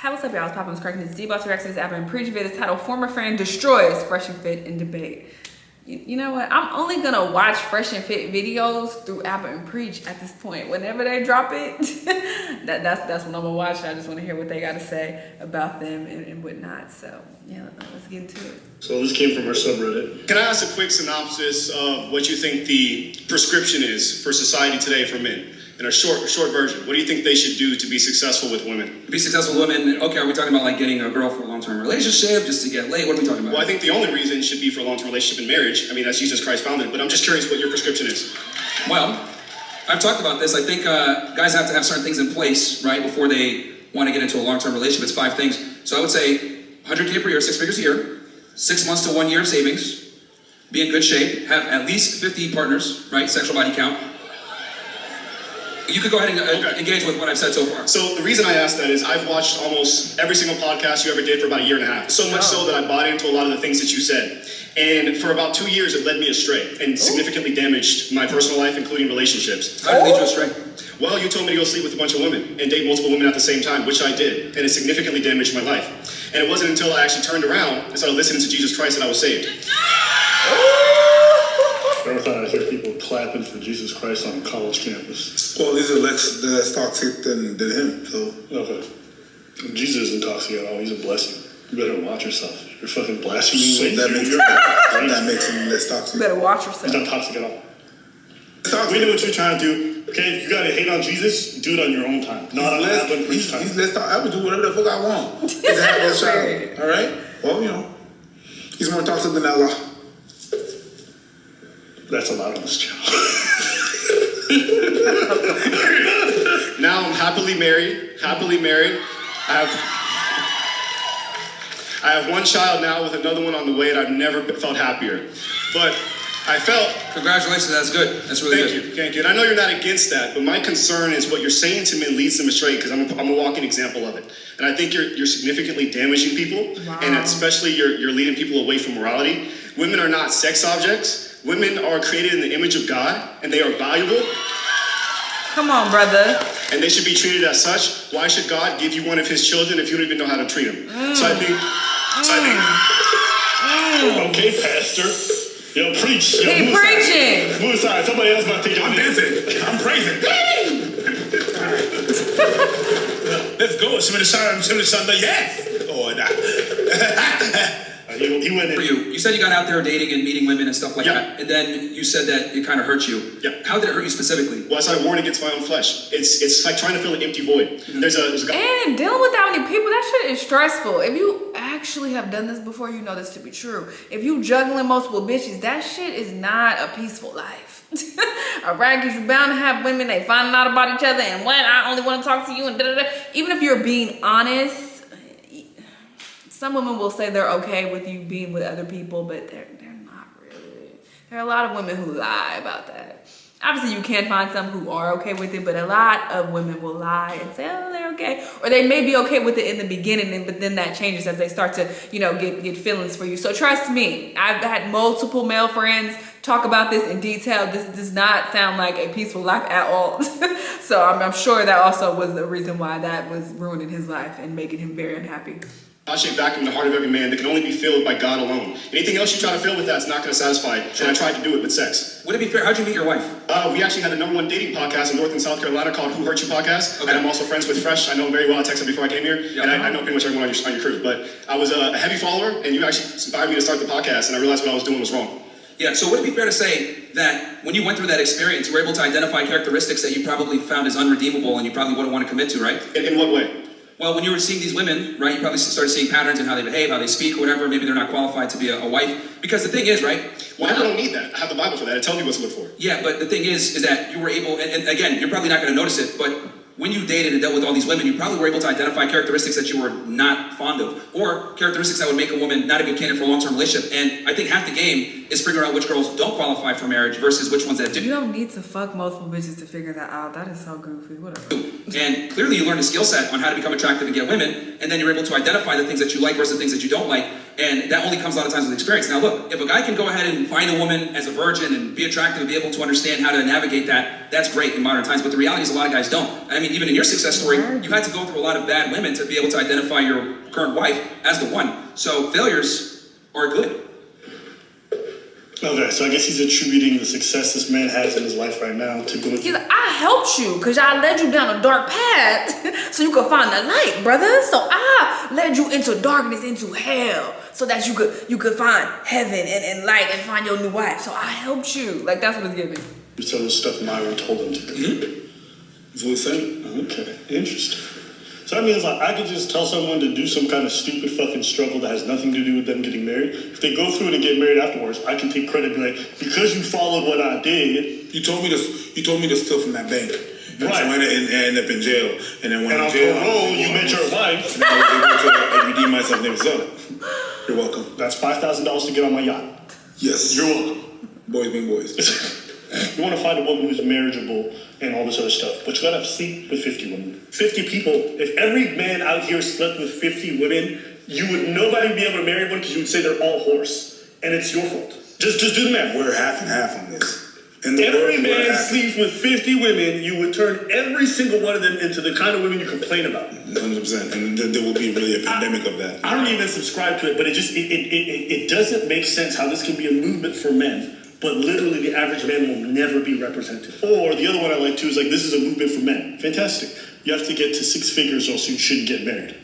Hi, what's up, y'all? It's Pop and Cracking. It's D-Boss reacts to this app and preach video. This title, Former Friend Destroys Fresh and Fit in Debate. You know what? I'm only gonna watch Fresh and Fit videos through Apple and Preach at this point. Whenever they drop it, that's when I'm gonna watch it. I just wanna hear what they gotta say about them and whatnot. So yeah, let's get into it. So this came from our subreddit. Can I ask a quick synopsis of what you think the prescription is for society today for men? In a short version, what do you think they should do to be successful with women? To be successful with women, okay, are we talking about like getting a girl for a long-term relationship, just to get laid? What are we talking about? Well, I think the only reason should be for a long-term relationship and marriage. I mean, that's Jesus Christ founded, but I'm just curious what your prescription is. Well, I've talked about this. I think guys have to have certain things in place, right, before they want to get into a long-term relationship. It's 5 things. So I would say 100K per year, 6 figures a year, 6 months to 1 year of savings, be in good shape, have at least 50 partners, right, sexual body count. You could go ahead and engage with what I've said so far. So the reason I asked that is I've watched almost every single podcast you ever did for about 1.5 years. So much so that I bought into a lot of the things that you said. And for about 2 years, it led me astray and significantly damaged my personal life, including relationships. How did it lead you astray? Well, you told me to go sleep with a bunch of women and date multiple women at the same time, which I did. And it significantly damaged my life. And it wasn't until I actually turned around and started listening to Jesus Christ that I was saved. I never thought I'd hear people clapping for Jesus Christ on a college campus. Well, these are less toxic than him, so. Okay. Jesus isn't toxic at all. He's a blessing. You better watch yourself. You're fucking blaspheming. So that makes him less toxic. You better watch yourself. He's not toxic at all. We know what you're trying to do. Okay, if you gotta hate on Jesus, do it on your own time. Not on Apple and Preach time. He's less toxic. I would do whatever the fuck I want. He's a happy child. All right? Well, you know, he's more toxic than Allah. That's allowed on this channel. Now I'm happily married. I have 1 child now with another one on the way, and I've never felt happier. But I felt... Congratulations, that's good. That's really good. Thank you. And I know you're not against that, but my concern is what you're saying to men leads them astray, because I'm a walking example of it. And I think you're significantly damaging people, and especially you're leading people away from morality. Women are not sex objects. Women are created in the image of God, and they are valuable. Come on, brother. And they should be treated as such. Why should God give you one of his children if you don't even know how to treat him? So I think... Okay, pastor. Yo, preach. Yo, Keep preaching. Move aside. Somebody else might take it. I'm dancing. I'm praising. Let's go. Shimmy the Sunday. Yes. Oh, nah. He went in. For you said you got out there dating and meeting women and stuff like that, and then you said that it kind of hurt you. Yeah. How did it hurt you specifically? Well, I started warring against my own flesh. It's like trying to fill an empty void. There's a guy. And dealing with that many people, that shit is stressful. If you actually have done this before, you know this to be true. If you juggling multiple bitches, that shit is not a peaceful life. Alright, because you're bound to have women, they finding out about each other, and what, I only want to talk to you, and da-da-da. Even if you're being honest, some women will say they're okay with you being with other people, but they're not really. There are a lot of women who lie about that. Obviously, you can find some who are okay with it, but a lot of women will lie and say, oh, they're okay. Or they may be okay with it in the beginning, but then that changes as they start to, you know, get feelings for you. So trust me, I've had multiple male friends talk about this in detail. This does not sound like a peaceful life at all. So I'm sure that also was the reason why that was ruining his life and making him very unhappy. God shaped vacuum in the heart of every man that can only be filled by God alone. Anything else you try to fill with that's not going to satisfy. And I tried to do it with sex. Would it be fair? How'd you meet your wife? We actually had the #1 dating podcast in North and South Carolina called Who Hurt You Podcast. Okay. And I'm also friends with Fresh. I know him very well. I texted him before I came here. Yeah. And I know pretty much everyone on your crew. But I was a heavy follower, and you actually inspired me to start the podcast, and I realized what I was doing was wrong. Yeah, so would it be fair to say that when you went through that experience, you were able to identify characteristics that you probably found as unredeemable and you probably wouldn't want to commit to, right? In what way? Well, when you were seeing these women, right, you probably started seeing patterns in how they behave, how they speak, or whatever. Maybe they're not qualified to be a wife. Because the thing is, right? Well, I don't need that. I have the Bible for that. It tells me what to look for. Yeah, but the thing is that you were able, and again, you're probably not going to notice it, but when you dated and dealt with all these women, you probably were able to identify characteristics that you were not fond of, or characteristics that would make a woman not a good candidate for a long-term relationship. And I think half the game is figuring out which girls don't qualify for marriage versus which ones that do. You don't need to fuck multiple bitches to figure that out. That is so goofy. Whatever. And clearly you learned a skill set on how to become attractive and get women, and then you're able to identify the things that you like versus the things that you don't like. And that only comes a lot of times with experience. Now look, if a guy can go ahead and find a woman as a virgin and be attractive and be able to understand how to navigate that, that's great in modern times. But the reality is a lot of guys don't. I mean, even in your success story, you had to go through a lot of bad women to be able to identify your current wife as the one. So failures are good. Okay, so I guess he's attributing the success this man has in his life right now to going He's through. like, I helped you because I led you down a dark path so you could find the light, brother. So I led you into darkness, into hell, so that you could find heaven and light and find your new wife. So I helped you. Like, that's what it's giving. So the stuff Myron told him to do. That's what he's saying. Okay, interesting. So that means like I could just tell someone to do some kind of stupid fucking struggle that has nothing to do with them getting married. If they go through it and get married afterwards, I can take credit and be like, because you followed what I did. You told me to steal from that bank. Right. So I ended up in jail. And then when And I'm on in jail, parole, you met your wife. And I was able to redeem myself. Never saw it. You're welcome. That's $5,000 to get on my yacht. Yes. You're welcome. Boys being boys. You want to find a woman who's marriageable and all this other stuff, but you gotta have to sleep with 50 women. 50 people. If every man out here slept with 50 women, nobody would be able to marry one because you would say they're all whores, and it's your fault. Just do the math. We're half and half on this. Every man sleeps with 50 women, you would turn every single one of them into the kind of women you complain about. 100%. And there will be really a pandemic of that. I don't even subscribe to it, but it doesn't make sense how this can be a movement for men, but literally the average man will never be represented. Or the other one I like too is like, this is a movement for men. Fantastic. You have to get to 6 figures or else you shouldn't get married.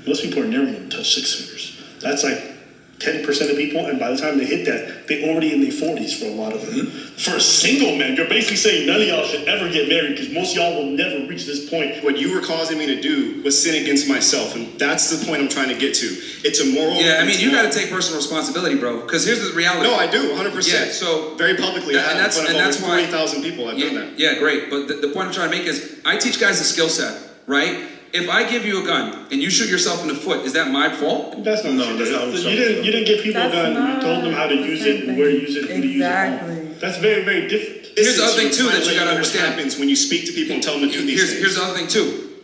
Most people are never going to touch 6 figures. That's like 10% of people, and by the time they hit that, they're already in their 40s for a lot of them. For a single man, you're basically saying none of y'all should ever get married because most of y'all will never reach this point. What you were causing me to do was sin against myself, and that's the point I'm trying to get to. It's a moral. Yeah, I mean, you got to take personal responsibility, bro. Because here's the reality. No, I do, 100%. Yeah, so very publicly, and that's in front of over why 40,000 people. I've done that. Yeah, great. But the point I'm trying to make is, I teach guys the skill set, right? If I give you a gun and you shoot yourself in the foot, is that my fault? That's not No, that's not what you didn't give people a gun. You told them how to use it and where to use it, who to use it. Exactly. That's very, very different. Here's the other thing too that you got to What understand. happens when you speak to people and tell them to do these things. Here's the other thing too.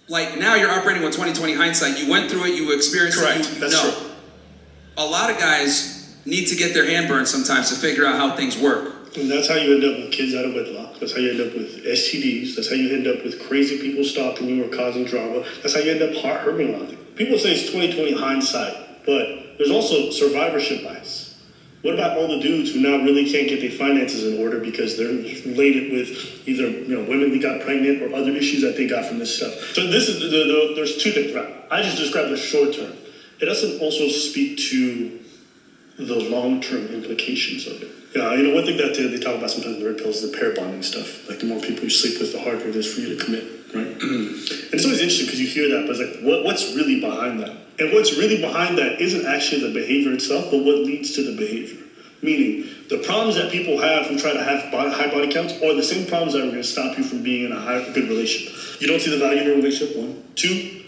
Like now you're operating with 20/20 hindsight. You went through it. You experienced Correct. it. That's true. A lot of guys need to get their hand burned sometimes to figure out how things work. And that's how you end up with kids out of wedlock. That's how you end up with STDs. That's how you end up with crazy people stalking you or causing drama. That's how you end up hurting a lot of people. People say it's 20/20 hindsight, but there's also survivorship bias. What about all the dudes who now really can't get their finances in order because they're related with either women that got pregnant or other issues that they got from this stuff? So this is there's 2 things. Right? I just described the short term. It doesn't also speak to the long-term implications of it. Yeah, one thing that they talk about sometimes in the red pills is the pair bonding stuff. Like the more people you sleep with, the harder it is for you to commit, right? And it's always interesting because you hear that, but it's like, what's really behind that? And what's really behind that isn't actually the behavior itself, but what leads to the behavior. Meaning, the problems that people have who try to have high body counts are the same problems that are going to stop you from being in a good relationship. You don't see the value in a relationship, 1. 2,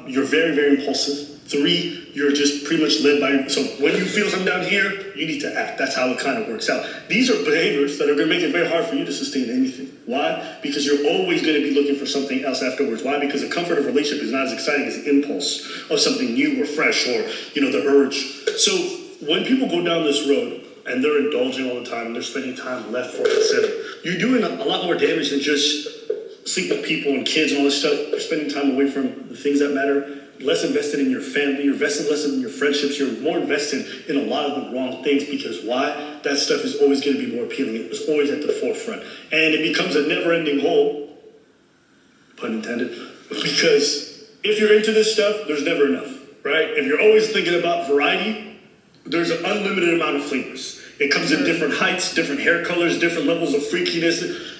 you're very, very impulsive. 3, you're just pretty much led by. So when you feel something down here, you need to act. That's how it kind of works out. These are behaviors that are going to make it very hard for you to sustain anything. Why? Because you're always going to be looking for something else afterwards. Why? Because the comfort of a relationship is not as exciting as the impulse of something new or fresh or the urge. So when people go down this road and they're indulging all the time and they're spending time left, right, etc., you're doing a lot more damage than just sleep with people and kids and all this stuff. You're spending time away from the things that matter. Less invested in your family, you're invested less in your friendships, you're more invested in a lot of the wrong things because why? That stuff is always going to be more appealing. It's always at the forefront. And it becomes a never-ending hole, pun intended, because if you're into this stuff, there's never enough, right? If you're always thinking about variety, there's an unlimited amount of flavors. It comes in different heights, different hair colors, different levels of freakiness.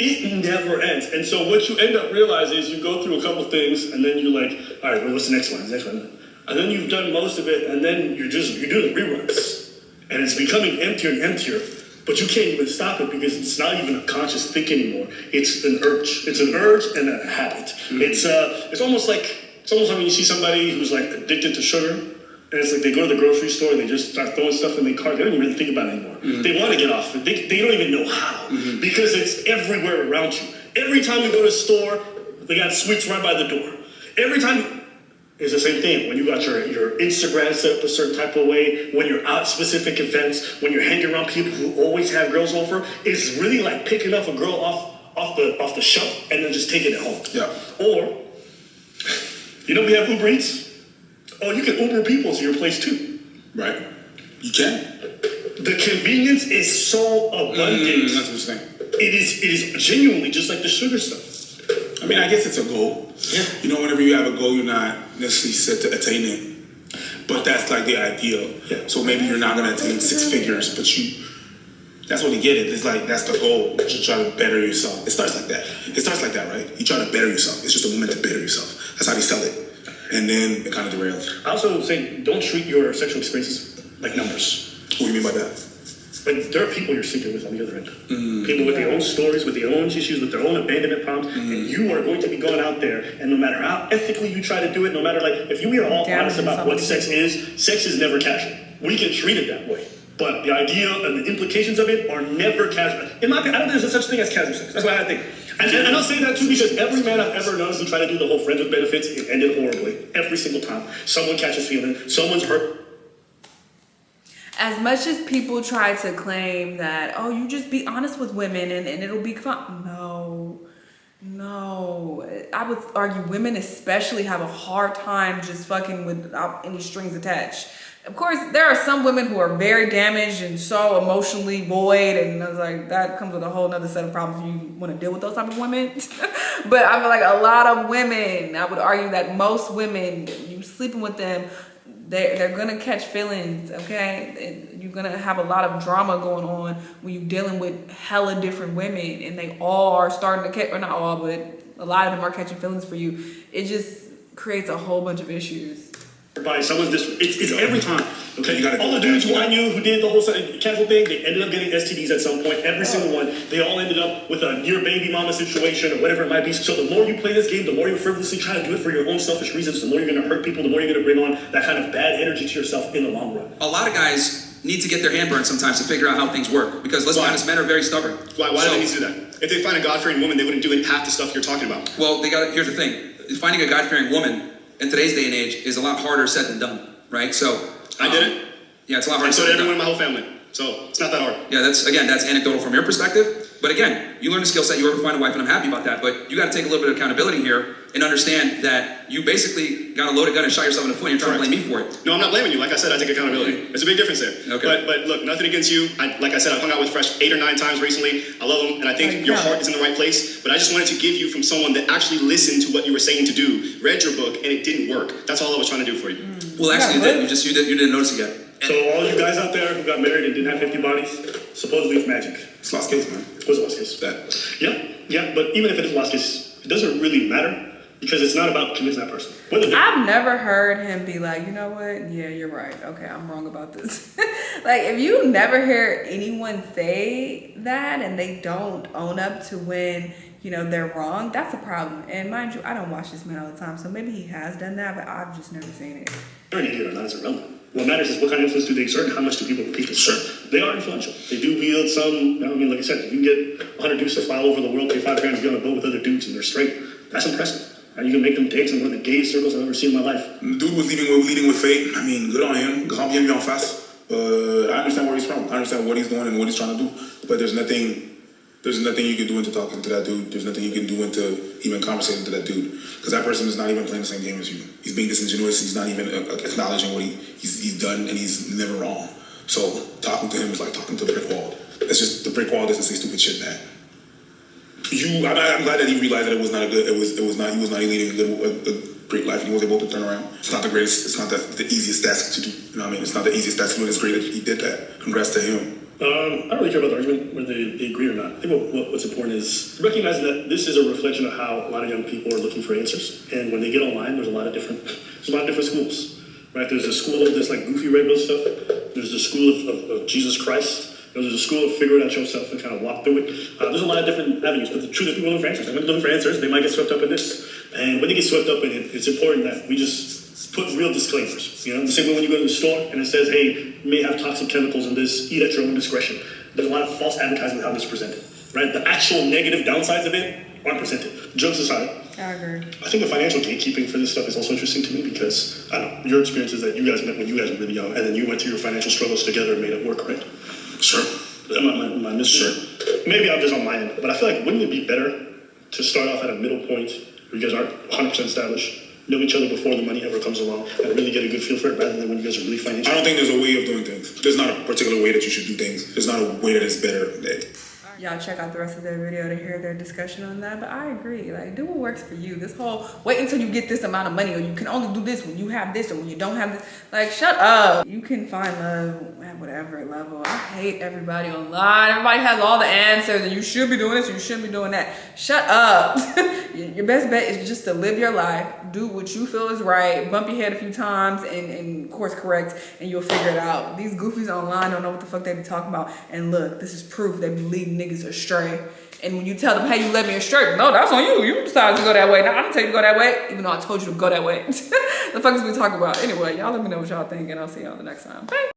It never ends. And so what you end up realizing is you go through a couple things and then you're like, all right, well, what's the next one? And then you've done most of it and then you're doing reruns. And it's becoming emptier and emptier, but you can't even stop it because it's not even a conscious think anymore. It's an urge. It's an urge and a habit. Mm-hmm. It's almost like when you see somebody who's like addicted to sugar. And it's like they go to the grocery store and they just start throwing stuff in their cart. They don't even really think about it anymore. Mm-hmm. They want to get off it. They don't even know how because it's everywhere around you. Every time you go to the store, they got sweets right by the door. Every time It's the same thing. When you got your Instagram set up a certain type of way, when you're out at specific events, when you're hanging around people who always have girls over, it's really like picking up a girl off the shelf and then just taking it home. Yeah. Or, we have Uber Eats. Oh, you can Uber people to your place too. Right. You can. The convenience is so abundant. That's what you're saying. It is genuinely just like the sugar stuff. I mean, I guess it's a goal. Yeah. Whenever you have a goal, you're not necessarily set to attain it. But that's like the ideal. Yeah. So maybe you're not gonna attain 6 figures, but that's what you get it. It's like that's the goal. You try to better yourself. It starts like that. Right? You try to better yourself. It's just a moment to better yourself. That's how they sell it. And then it kind of derails. I also say don't treat your sexual experiences like numbers. What do you mean by that? Like there are people you're sleeping with on the other end. People with their own stories, with their own issues, with their own abandonment problems, and you are going to be going out there. And no matter how ethically you try to do it, no matter if we are all honest about what sex is never casual. We can treat it that way, but the idea and the implications of it are never casual. In my opinion, I don't think there's such thing as casual sex. That's what I think. And I'll say that too because every man I've ever known who tried to do the whole friends with benefits, it ended horribly every single time. Someone catches feeling, someone's hurt. As much as people try to claim that, oh, you just be honest with women and it'll be fine. No. I would argue women especially have a hard time just fucking without any strings attached. Of course, there are some women who are very damaged and so emotionally void, and I was like, that comes with a whole nother set of problems if you want to deal with those type of women. But I feel like a lot of women, I would argue that most women, you sleeping with them, they're gonna catch feelings, okay? And you're gonna have a lot of drama going on when you're dealing with hella different women, and they all are starting to catch, or not all, but a lot of them are catching feelings for you. It just creates a whole bunch of issues. By someone's it's every time. Okay, all the do dudes that. who I knew who did the whole casual thing, they ended up getting STDs at some point. Every single one, they all ended up with a near baby mama situation or whatever it might be. So the more you play this game, the more you frivolously try to do it for your own selfish reasons, the more you're going to hurt people, the more you're going to bring on that kind of bad energy to yourself in the long run. A lot of guys need to get their hand burned sometimes to figure out how things work. Because let's be honest, men are very stubborn. Why do they need to do that? If they find a God-fearing woman, they wouldn't do half the stuff you're talking about. Well, here's the thing. Finding a God-fearing woman in today's day and age is a lot harder said than done, right? So I did it. Yeah, it's a lot harder. And so said did than everyone done. in my whole family. So it's not that hard. Yeah, that's anecdotal from your perspective. But again, you learn a skill set, you ever find a wife, and I'm happy about that. But you got to take a little bit of accountability here and understand that you basically got a loaded gun and shot yourself in the foot and you're trying to blame me for it. No, I'm not blaming you. Like I said, I take accountability. There's a big difference there. Okay. But look, nothing against you. Like I said, I've hung out with Fresh 8 or 9 times recently. I love them, and I think your heart is in the right place. But I just wanted to give you from someone that actually listened to what you were saying to do, read your book, and it didn't work. That's all I was trying to do for you. Well, actually, you did. You didn't notice it yet. So all you guys out there who got married and didn't have 50 bodies, supposedly it's magic. It's lost case, man. It was a lost case. Yeah, but even if it is a lost case, it doesn't really matter because it's not about convincing that person. I've never heard him be like, you know what? Yeah, you're right. Okay, I'm wrong about this. Like, if you never hear anyone say that and they don't own up to when, they're wrong, that's a problem. And mind you, I don't watch this man all the time, so maybe he has done that, but I've just never seen it. Whether they did or not is irrelevant. What matters is what kind of influence do they exert and how much do people repeat this. Sure. They are influential. They do wield some, like I said, if you can get 100 dudes to fly all over the world, pay $5 grand to get on a boat with other dudes and they're straight, that's impressive. And you can make them dance in one of the gayest circles I've ever seen in my life. The dude was leading with faith. I mean, good on him. Grand bien en face. I understand where he's from. I understand what he's doing and what he's trying to do. But there's nothing you can do into talking to that dude. There's nothing you can do into even conversating to that dude. Because that person is not even playing the same game as you. He's being disingenuous. He's not even acknowledging what he's done, and he's never wrong. So talking to him is like talking to a brick wall. It's just the brick wall doesn't say stupid shit back. I'm glad that he realized that it was not a good. He was not leading a great life, and he was able to turn around. It's not the greatest. It's not the easiest task to do. You know what I mean? It's not the easiest task to do. It's great that he did that. Congrats to him. I don't really care about the argument whether they agree or not. I think what's important is recognizing that this is a reflection of how a lot of young people are looking for answers. And when they get online, there's a lot of different schools, right? There's a school of this like goofy red pill stuff. There's the school of Jesus Christ. There's a school of figure it out yourself and kind of walk through it. There's a lot of different avenues, but the truth is people looking for answers. And when they're looking for answers, they might get swept up in this. And when they get swept up in it, it's important that we just put real disclaimers. The same way when you go to the store and it says, hey, you may have toxic chemicals in this, eat at your own discretion. There's a lot of false advertising with how this is presented, right? The actual negative downsides of it aren't presented. Jokes aside, I agree. I think the financial gatekeeping for this stuff is also interesting to me because, I don't know, your experience is that you guys met when you guys were really young and then you went through your financial struggles together and made it work, right? Sure. Am I missing? Sure. Maybe I'm just on my end, but I feel like wouldn't it be better to start off at a middle point where you guys aren't 100% established, know each other before the money ever comes along, and really get a good feel for it rather than when you guys are really financial? I don't think there's a way of doing things. There's not a particular way that you should do things. There's not a way that is better. Y'all check out the rest of their video to hear their discussion on that. But I agree, like, do what works for you. This whole wait until you get this amount of money, or you can only do this when you have this, or when you don't have this. Like, shut up. You can find love at whatever level. I hate everybody online. Everybody has all the answers, and you should be doing this, or you shouldn't be doing that. Shut up. Your best bet is just to live your life, do what you feel is right, bump your head a few times, and course correct, and you'll figure it out. These goofies online don't know what the fuck they be talking about. And look, this is proof they be leading niggas astray. And when you tell them, hey, you led me astray, no, that's on you. You decided to go that way. Now I didn't tell you to go that way, even though I told you to go that way. The fuck is we talking about? Anyway, y'all let me know what y'all think, and I'll see y'all the next time. Bye.